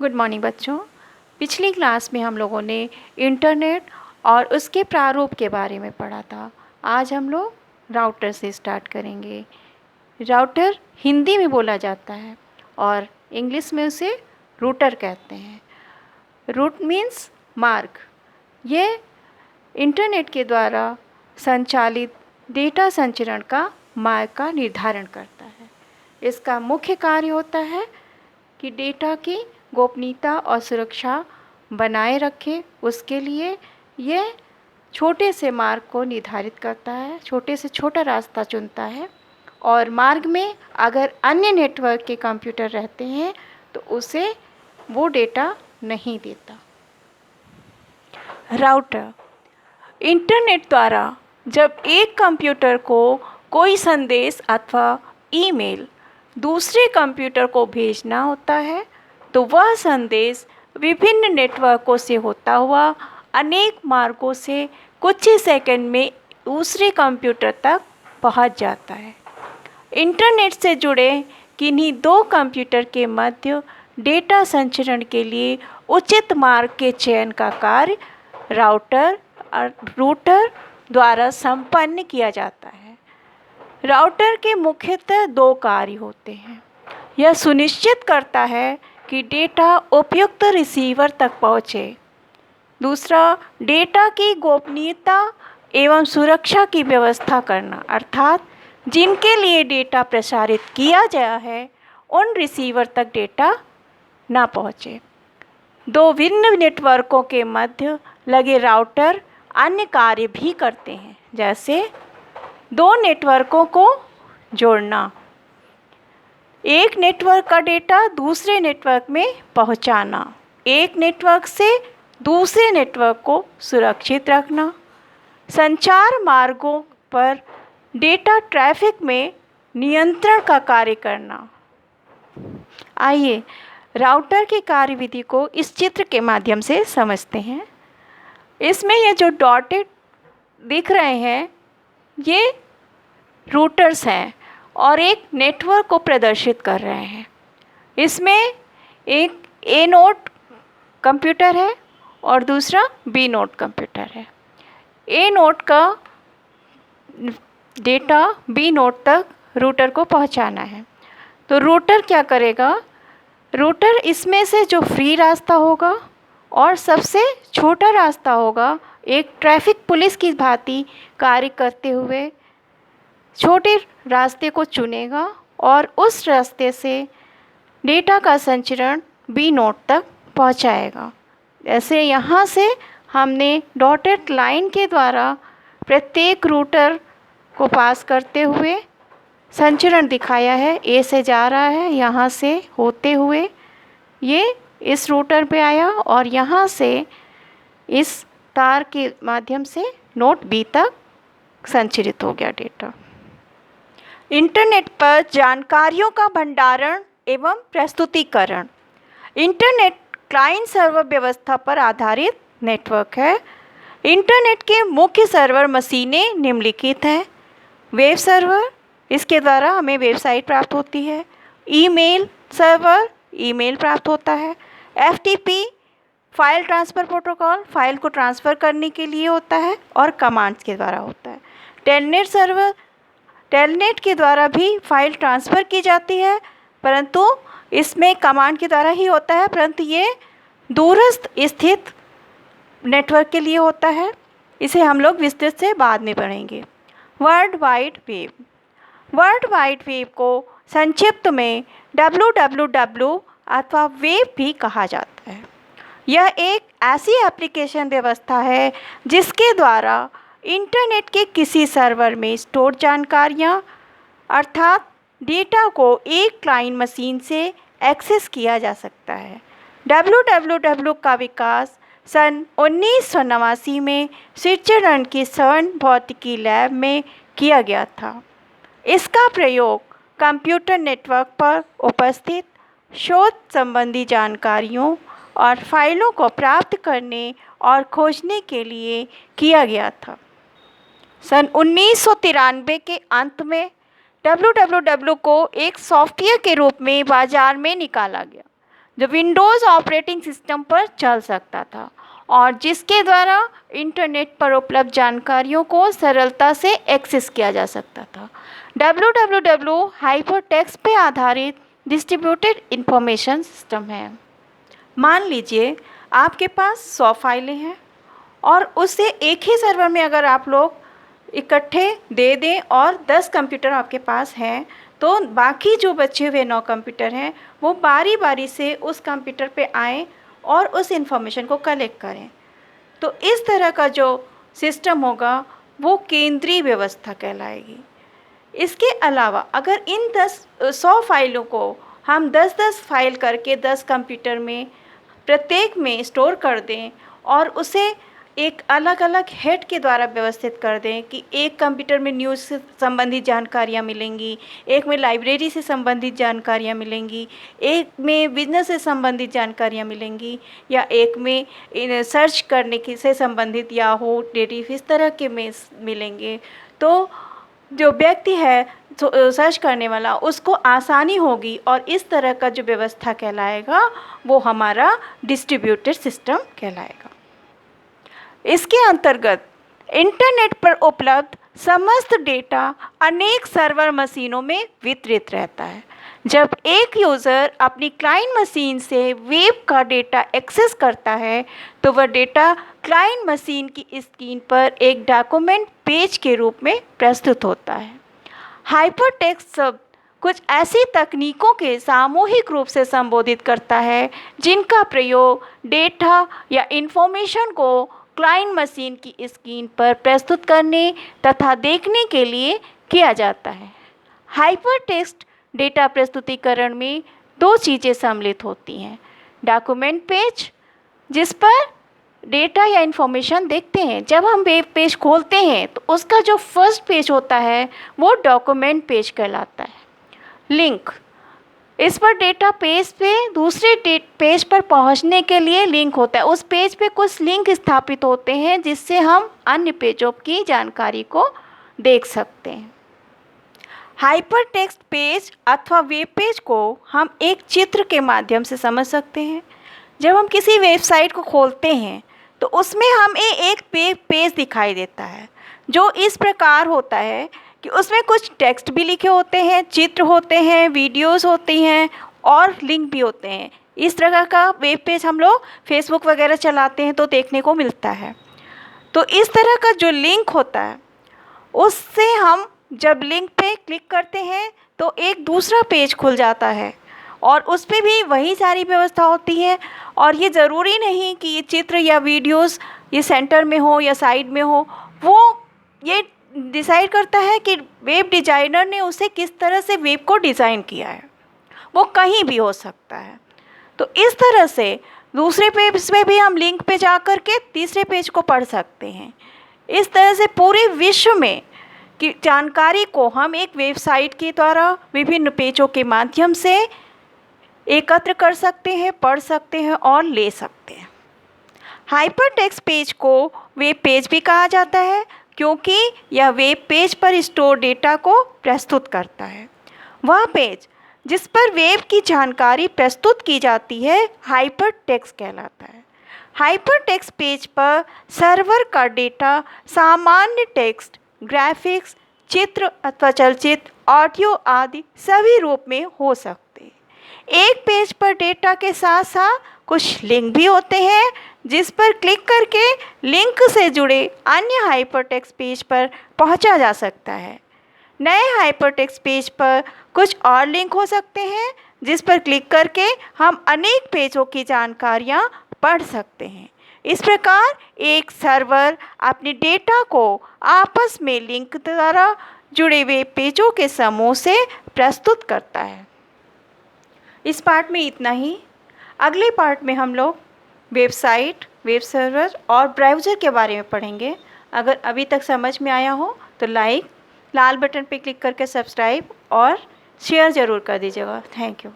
Good morning बच्चों। पिछली class में हम लोगों ने इंटरनेट और उसके प्रारूप के बारे में पढ़ा था। आज हम लोग राउटर से स्टार्ट करेंगे। राउटर हिंदी में बोला जाता है और इंग्लिश में उसे रूटर कहते हैं। रूट मीन्स मार्ग। ये इंटरनेट के द्वारा संचालित डेटा संचरण का मार्ग का निर्धारण करता है। इसका मुख्य कार्य होता है कि डेटा की गोपनीयता और सुरक्षा बनाए रखे। उसके लिए यह छोटे से मार्ग को निर्धारित करता है, छोटे से छोटा रास्ता चुनता है और मार्ग में अगर अन्य नेटवर्क के कंप्यूटर रहते हैं तो उसे वो डेटा नहीं देता। राउटर इंटरनेट द्वारा जब एक कंप्यूटर को कोई संदेश अथवा ईमेल दूसरे कंप्यूटर को भेजना होता है तो वह संदेश विभिन्न नेटवर्कों से होता हुआ अनेक मार्गों से कुछ ही सेकंड में दूसरे कंप्यूटर तक पहुंच जाता है। इंटरनेट से जुड़े किन्हीं दो कंप्यूटर के मध्य डेटा संचरण के लिए उचित मार्ग के चयन का कार्य राउटर और रूटर द्वारा संपन्न किया जाता है। राउटर के मुख्यतः दो कार्य होते हैं। यह सुनिश्चित करता है कि डेटा उपयुक्त रिसीवर तक पहुँचे। दूसरा, डेटा की गोपनीयता एवं सुरक्षा की व्यवस्था करना, अर्थात जिनके लिए डेटा प्रसारित किया गया है उन रिसीवर तक डेटा ना पहुँचे। दो भिन्न नेटवर्कों के मध्य लगे राउटर अन्य कार्य भी करते हैं, जैसे दो नेटवर्कों को जोड़ना, एक नेटवर्क का डेटा दूसरे नेटवर्क में पहुंचाना, एक नेटवर्क से दूसरे नेटवर्क को सुरक्षित रखना, संचार मार्गों पर डेटा ट्रैफिक में नियंत्रण का कार्य करना। आइए राउटर की कार्यविधि को इस चित्र के माध्यम से समझते हैं। इसमें ये जो डॉटेड दिख रहे हैं ये रूटर्स हैं और एक नेटवर्क को प्रदर्शित कर रहे हैं। इसमें एक ए नोड कंप्यूटर है और दूसरा बी नोड कंप्यूटर है। ए नोड का डेटा बी नोड तक रूटर को पहुंचाना है। तो रूटर क्या करेगा? रूटर इसमें से जो फ्री रास्ता होगा और सबसे छोटा रास्ता होगा, एक ट्रैफिक पुलिस की भांति कार्य करते हुए छोटे रास्ते को चुनेगा और उस रास्ते से डेटा का संचरण बी नोड तक पहुंचाएगा। जैसे यहाँ से हमने डॉटेड लाइन के द्वारा प्रत्येक रूटर को पास करते हुए संचरण दिखाया है। ए से जा रहा है, यहाँ से होते हुए ये इस रूटर पे आया और यहाँ से इस तार के माध्यम से नोड बी तक संचरित हो गया डेटा। इंटरनेट पर जानकारियों का भंडारण एवं प्रस्तुतिकरण। इंटरनेट क्लाइंट सर्वर व्यवस्था पर आधारित नेटवर्क है। इंटरनेट के मुख्य सर्वर मशीनें निम्नलिखित हैं। वेब सर्वर, इसके द्वारा हमें वेबसाइट प्राप्त होती है। ईमेल सर्वर, ईमेल प्राप्त होता है। FTP file transfer protocol, file को ट्रांसफ़र करने के लिए होता है और कमांड्स के द्वारा होता है। टेलनेट सर्वर, टेलनेट के द्वारा भी फाइल ट्रांसफ़र की जाती है, परंतु इसमें कमांड के द्वारा ही होता है, परंतु ये दूरस्थ स्थित नेटवर्क के लिए होता है। इसे हम लोग विस्तृत से बाद में पढ़ेंगे। World wide web, world wide web को संक्षिप्त में WWW अथवा वेब भी कहा जाता है। यह एक ऐसी एप्लीकेशन व्यवस्था है जिसके द्वारा इंटरनेट के किसी सर्वर में स्टोर जानकारियाँ अर्थात डेटा को एक क्लाइंट मशीन से एक्सेस किया जा सकता है। WWW का विकास सन 1989 में स्विट्जरलैंड की सर्न भौतिकी लैब में किया गया था। इसका प्रयोग कंप्यूटर नेटवर्क पर उपस्थित शोध संबंधी जानकारियों और फाइलों को प्राप्त करने और खोजने के लिए किया गया था। सन 1993 के अंत में WWW को एक सॉफ्टवेयर के रूप में बाजार में निकाला गया, जो विंडोज़ ऑपरेटिंग सिस्टम पर चल सकता था और जिसके द्वारा इंटरनेट पर उपलब्ध जानकारियों को सरलता से एक्सेस किया जा सकता था। www हाइपरटेक्स्ट पे आधारित डिस्ट्रीब्यूटेड इंफॉर्मेशन सिस्टम है। मान लीजिए आपके पास 100 फाइलें हैं और उससे एक ही सर्वर में अगर आप लोग इकट्ठे दे दें और 10 कंप्यूटर आपके पास हैं, तो बाकी जो बचे हुए 9 कंप्यूटर हैं वो बारी बारी से उस कंप्यूटर पे आएँ और उस इंफॉर्मेशन को कलेक्ट करें। तो इस तरह का जो सिस्टम होगा वो केंद्रीय व्यवस्था कहलाएगी। इसके अलावा अगर इन 100 फाइलों को हम 10-10 फाइल करके 10 कंप्यूटर में प्रत्येक में स्टोर कर दें और उसे एक अलग अलग हेड के द्वारा व्यवस्थित कर दें कि एक कंप्यूटर में न्यूज़ से संबंधित जानकारियाँ मिलेंगी, एक में लाइब्रेरी से संबंधित जानकारियाँ मिलेंगी, एक में बिजनेस से संबंधित जानकारियाँ मिलेंगी, या एक में सर्च करने की से संबंधित याहू, डेटिव इस तरह के में मिलेंगे। तो जो व्यक्ति है सर्च करने वाला उसको आसानी होगी और इस तरह का जो व्यवस्था कहलाएगा वो हमारा डिस्ट्रीब्यूटेड सिस्टम कहलाएगा। इसके अंतर्गत इंटरनेट पर उपलब्ध समस्त डेटा अनेक सर्वर मशीनों में वितरित रहता है। जब एक यूज़र अपनी क्लाइंट मशीन से वेब का डेटा एक्सेस करता है तो वह डेटा क्लाइंट मशीन की स्क्रीन पर एक डॉक्यूमेंट पेज के रूप में प्रस्तुत होता है। हाइपरटेक्स्ट शब्द कुछ ऐसी तकनीकों के सामूहिक रूप से संबोधित करता है जिनका प्रयोग डेटा या इंफॉर्मेशन को क्लाइंट मशीन की स्क्रीन पर प्रस्तुत करने तथा देखने के लिए किया जाता है। हाइपरटेक्स्ट डेटा प्रस्तुतिकरण में 2 चीज़ें सम्मिलित होती हैं। डॉक्यूमेंट पेज, जिस पर डेटा या इन्फॉर्मेशन देखते हैं। जब हम वेब पेज खोलते हैं तो उसका जो फर्स्ट पेज होता है वो डॉक्यूमेंट पेज कहलाता है। लिंक, इस पर डेटा पेज पे दूसरे पेज पर पहुंचने के लिए लिंक होता है। उस पेज पे कुछ लिंक स्थापित होते हैं जिससे हम अन्य पेजों की जानकारी को देख सकते हैं। हाइपरटेक्स्ट पेज अथवा वेब पेज को हम एक चित्र के माध्यम से समझ सकते हैं। जब हम किसी वेबसाइट को खोलते हैं तो उसमें हमें एक पेज दिखाई देता है जो इस प्रकार होता है कि उसमें कुछ टेक्स्ट भी लिखे होते हैं, चित्र होते हैं, वीडियोस होती हैं और लिंक भी होते हैं। इस तरह का वेब पेज हम लोग फेसबुक वगैरह चलाते हैं तो देखने को मिलता है। तो इस तरह का जो लिंक होता है उससे हम जब लिंक पे क्लिक करते हैं तो एक दूसरा पेज खुल जाता है और उस पर भी वही सारी व्यवस्था होती है। और ये ज़रूरी नहीं कि ये चित्र या वीडियोस ये सेंटर में हो या साइड में हो, वो ये डिसाइड करता है कि वेब डिज़ाइनर ने उसे किस तरह से वेब को डिज़ाइन किया है। वो कहीं भी हो सकता है। तो इस तरह से दूसरे पेज पे भी हम लिंक पे जा कर के तीसरे पेज को पढ़ सकते हैं। इस तरह से पूरे विश्व में की जानकारी को हम एक वेबसाइट के द्वारा विभिन्न पेजों के माध्यम से एकत्र कर सकते हैं, पढ़ सकते हैं और ले सकते हैं। हाइपरटेक्स्ट पेज को वेब पेज भी कहा जाता है क्योंकि यह वेब पेज पर स्टोर डेटा को प्रस्तुत करता है। वह पेज जिस पर वेब की जानकारी प्रस्तुत की जाती है हाइपरटेक्स्ट कहलाता है। हाइपरटेक्स्ट पेज पर सर्वर का डेटा सामान्य टेक्स्ट, ग्राफिक्स, चित्र अथवा चलचित्र, ऑडियो आदि सभी रूप में हो सकते हैं। एक पेज पर डेटा के साथ साथ कुछ लिंक भी होते हैं जिस पर क्लिक करके लिंक से जुड़े अन्य हाइपरटेक्स्ट पेज पर पहुंचा जा सकता है। नए हाइपरटेक्स्ट पेज पर कुछ और लिंक हो सकते हैं जिस पर क्लिक करके हम अनेक पेजों की जानकारियां पढ़ सकते हैं। इस प्रकार एक सर्वर अपने डेटा को आपस में लिंक द्वारा जुड़े हुए पेजों के समूह से प्रस्तुत करता है। इस पार्ट में इतना ही। अगले पार्ट में हम लोग वेबसाइट, वेब सर्वर और ब्राउज़र के बारे में पढ़ेंगे। अगर अभी तक समझ में आया हो तो लाल बटन पर क्लिक करके सब्सक्राइब और शेयर ज़रूर कर दीजिएगा। Thank you.